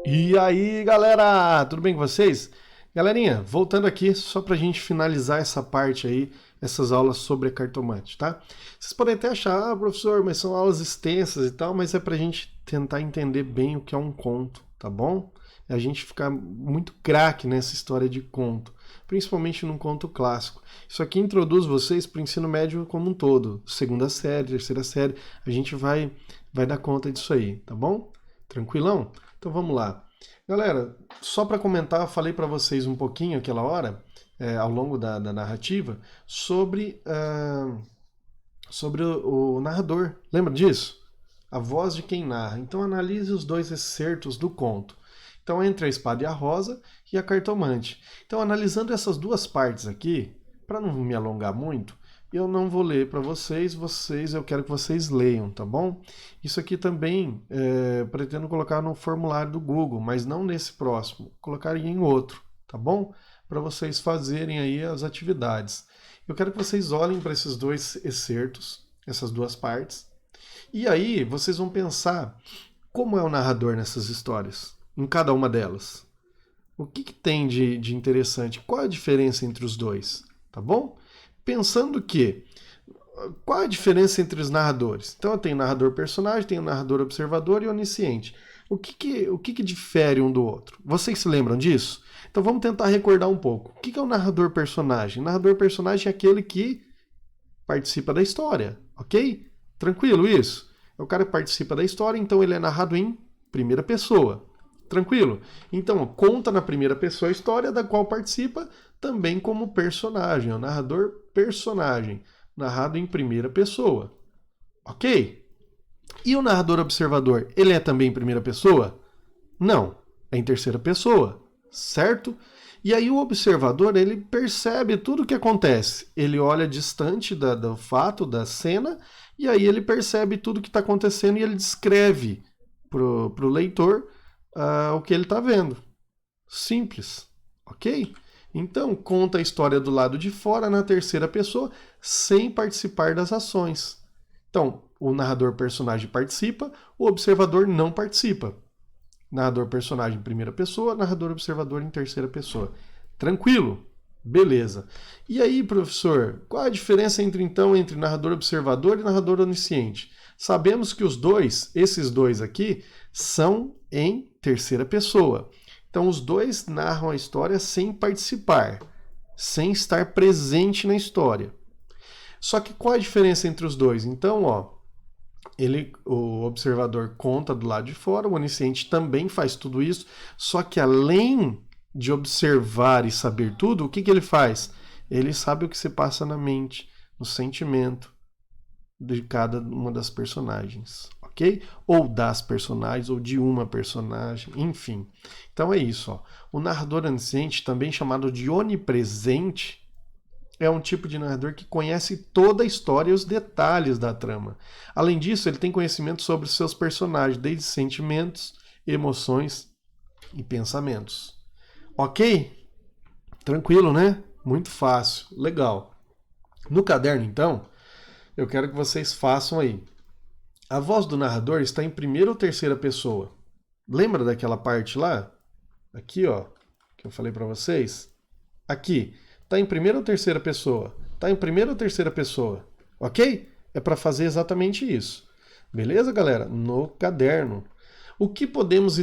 E aí, galera, tudo bem com vocês? Galerinha, voltando aqui, só pra gente finalizar essa parte aí, essas aulas sobre a cartomante, tá? Vocês podem até achar, professor, mas são aulas extensas e tal, mas é pra gente tentar entender bem o que é um conto, tá bom? É a gente ficar muito craque nessa história de conto, principalmente num conto clássico. Isso aqui introduz vocês para o ensino médio como um todo, segunda série, terceira série, a gente vai dar conta disso aí, tá bom? Tranquilão? Então vamos lá. Galera, só para comentar, eu falei para vocês um pouquinho aquela hora, ao longo da narrativa, sobre o narrador. Lembra disso? A voz de quem narra. Então analise os dois excertos do conto. Então, entre a espada e a rosa e a cartomante. Então, analisando essas duas partes aqui, para não me alongar muito, eu não vou ler para vocês, eu quero que vocês leiam, tá bom? Isso aqui também pretendo colocar no formulário do Google, mas não nesse próximo, colocaria em outro, tá bom? Para vocês fazerem aí as atividades. Eu quero que vocês olhem para esses dois excertos, essas duas partes, e aí vocês vão pensar como é o narrador nessas histórias, em cada uma delas. O que tem de interessante? Qual a diferença entre os dois? Tá bom? Pensando que, qual a diferença entre os narradores? Então eu tenho narrador personagem, tenho narrador observador e onisciente. O que difere um do outro? Vocês se lembram disso? Então vamos tentar recordar um pouco. O que é o narrador personagem? Narrador personagem é aquele que participa da história, ok? Tranquilo isso? É o cara que participa da história, então ele é narrado em primeira pessoa. Tranquilo? Então, conta na primeira pessoa a história da qual participa também como personagem, é o narrador personagem, narrado em primeira pessoa. Ok? E o narrador observador, ele é também em primeira pessoa? Não, é em terceira pessoa, certo? E aí o observador, ele percebe tudo o que acontece. Ele olha distante do fato, da cena, e aí ele percebe tudo o que está acontecendo e ele descreve para o leitor o que ele está vendo. Simples, ok? Então, conta a história do lado de fora na terceira pessoa, sem participar das ações. Então, o narrador personagem participa, o observador não participa. Narrador personagem em primeira pessoa, narrador observador em terceira pessoa. Tranquilo? Beleza. E aí, professor, qual a diferença entre narrador observador e narrador onisciente? Sabemos que esses dois aqui, são em terceira pessoa. Então, os dois narram a história sem participar, sem estar presente na história. Só que qual a diferença entre os dois? Então, o observador conta do lado de fora, o onisciente também faz tudo isso, só que além de observar e saber tudo, o que ele faz? Ele sabe o que se passa na mente, no sentimento de cada uma das personagens, ok? Ou das personagens, ou de uma personagem, enfim. Então é isso, ó. O narrador onisciente, também chamado de onipresente, é um tipo de narrador que conhece toda a história e os detalhes da trama. Além disso, ele tem conhecimento sobre seus personagens, desde sentimentos, emoções e pensamentos. Ok? Tranquilo, né? Muito fácil. Legal. No caderno, então, eu quero que vocês façam aí. A voz do narrador está em primeira ou terceira pessoa? Lembra daquela parte lá? Aqui, ó, que eu falei para vocês? Aqui. Está em primeira ou terceira pessoa? Está em primeira ou terceira pessoa? Ok? É para fazer exatamente isso. Beleza, galera? No caderno. O que podemos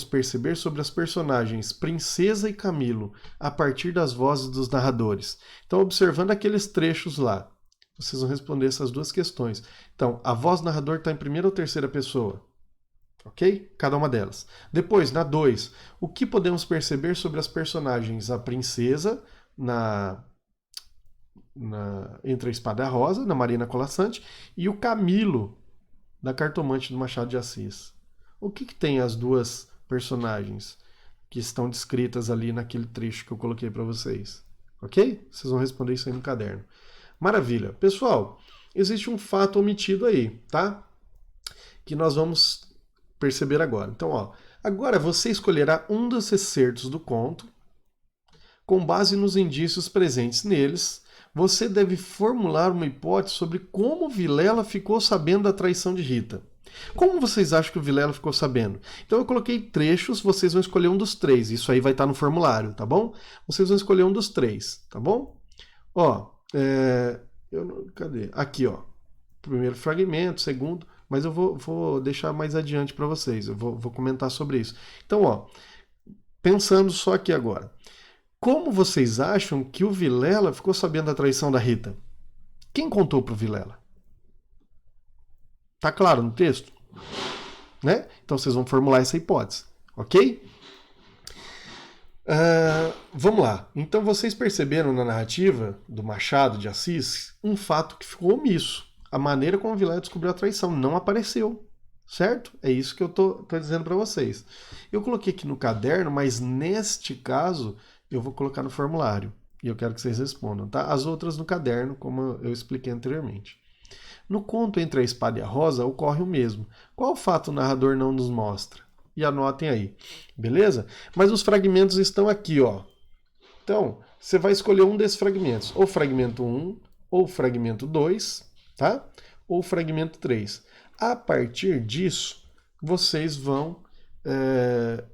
perceber sobre as personagens Princesa e Camilo a partir das vozes dos narradores? Então, observando aqueles trechos lá, vocês vão responder essas duas questões. Então, a voz do narrador está em primeira ou terceira pessoa? Ok? Cada uma delas. Depois, na 2, o que podemos perceber sobre as personagens? A princesa, entre a espada e a rosa, na Marina Colaçante, e o Camilo, da Cartomante do Machado de Assis. O que tem as duas personagens que estão descritas ali naquele trecho que eu coloquei para vocês? Ok? Vocês vão responder isso aí no caderno. Maravilha. Pessoal, existe um fato omitido aí, tá? Que nós vamos perceber agora. Então, agora você escolherá um dos excertos do conto. Com base nos indícios presentes neles, você deve formular uma hipótese sobre como Vilela ficou sabendo da traição de Rita. Como vocês acham que o Vilela ficou sabendo? Então eu coloquei trechos, vocês vão escolher um dos três. Isso aí vai estar no formulário, tá bom? Vocês vão escolher um dos três, tá bom? Ó, cadê? Aqui, ó. Primeiro fragmento, segundo, mas eu vou deixar mais adiante para vocês. Eu vou comentar sobre isso. Então, ó, pensando só aqui agora. Como vocês acham que o Vilela ficou sabendo da traição da Rita? Quem contou pro Vilela? Tá claro no texto? Né? Então vocês vão formular essa hipótese, ok? Vamos lá. Então vocês perceberam na narrativa do Machado de Assis um fato que ficou omisso. A maneira como o Vilela descobriu a traição não apareceu, certo? É isso que eu tô dizendo para vocês. Eu coloquei aqui no caderno, mas neste caso eu vou colocar no formulário. E eu quero que vocês respondam, tá? As outras no caderno, como eu expliquei anteriormente. No conto Entre a Espada e a Rosa ocorre o mesmo. Qual fato o narrador não nos mostra? E anotem aí, beleza? Mas os fragmentos estão aqui, ó. Então, você vai escolher um desses fragmentos. Ou fragmento 1, ou fragmento 2, tá? Ou fragmento 3. A partir disso, vocês vão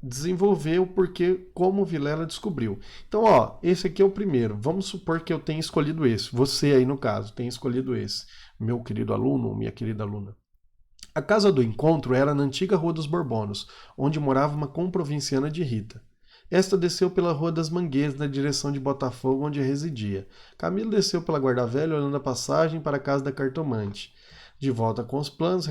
desenvolver o porquê, como o Vilela descobriu. Então, ó, esse aqui é o primeiro. Vamos supor que eu tenha escolhido esse. Você aí, no caso, tenha escolhido esse. Meu querido aluno ou minha querida aluna. A casa do encontro era na antiga Rua dos Borbonos, onde morava uma comprovinciana de Rita. Esta desceu pela Rua das Mangueiras, na direção de Botafogo, onde residia. Camilo desceu pela Guarda Velha, olhando a passagem para a casa da cartomante. De volta com os planos,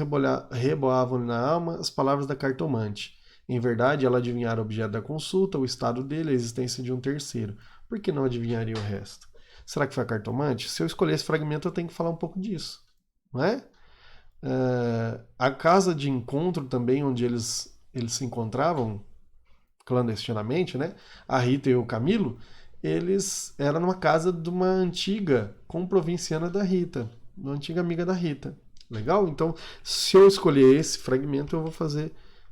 reboavam-lhe na alma as palavras da cartomante. Em verdade, ela adivinhara o objeto da consulta, o estado dele, a existência de um terceiro. Por que não adivinharia o resto? Será que foi a cartomante? Se eu escolher esse fragmento, eu tenho que falar um pouco disso, não é? A casa de encontro também, onde eles se encontravam clandestinamente, né? A Rita e o Camilo, eles eram numa casa de uma antiga comprovinciana da Rita, uma antiga amiga da Rita. Legal? Então, se eu escolher esse fragmento,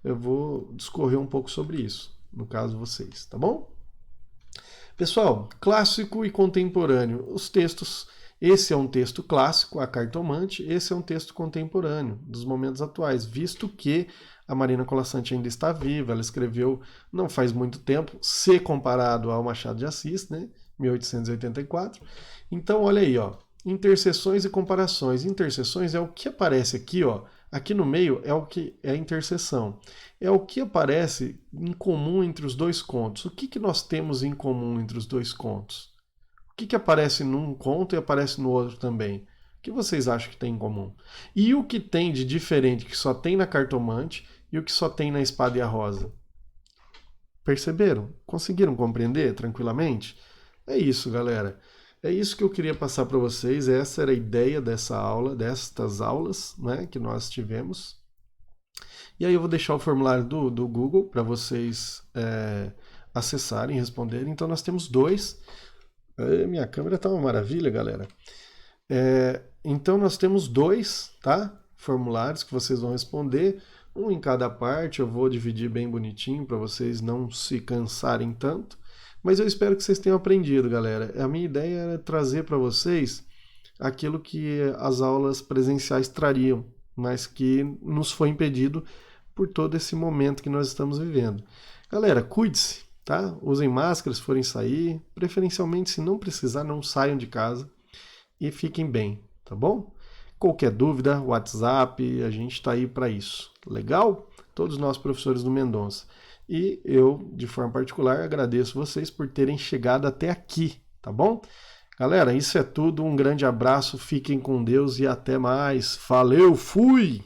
eu vou discorrer um pouco sobre isso, no caso vocês, tá bom? Pessoal, clássico e contemporâneo. Os textos, esse é um texto clássico, A Cartomante, esse é um texto contemporâneo, dos momentos atuais, visto que a Marina Colasanti ainda está viva, ela escreveu não faz muito tempo, se comparado ao Machado de Assis, né, 1884. Então, olha aí, ó, interseções e comparações. Interseções é o que aparece aqui, ó, aqui no meio é o que é a interseção. É o que aparece em comum entre os dois contos. O que nós temos em comum entre os dois contos? O que aparece num conto e aparece no outro também? O que vocês acham que tem em comum? E o que tem de diferente que só tem na Cartomante e o que só tem na Espada e a Rosa? Perceberam? Conseguiram compreender tranquilamente? É isso, galera. É isso que eu queria passar para vocês. Essa era a ideia dessa aula, destas aulas, né, que nós tivemos. E aí eu vou deixar o formulário do Google para vocês acessarem e responderem. Então nós temos dois. Minha câmera tá uma maravilha, galera. Então nós temos dois, tá? Formulários que vocês vão responder. Um em cada parte. Eu vou dividir bem bonitinho para vocês não se cansarem tanto. Mas eu espero que vocês tenham aprendido, galera. A minha ideia era trazer para vocês aquilo que as aulas presenciais trariam, mas que nos foi impedido por todo esse momento que nós estamos vivendo. Galera, cuide-se, tá? Usem máscara se forem sair. Preferencialmente, se não precisar, não saiam de casa e fiquem bem, tá bom? Qualquer dúvida, WhatsApp, a gente está aí para isso. Legal? Todos nós professores do Mendonça. E eu, de forma particular, agradeço vocês por terem chegado até aqui, tá bom? Galera, isso é tudo. Um grande abraço, fiquem com Deus e até mais. Valeu, fui!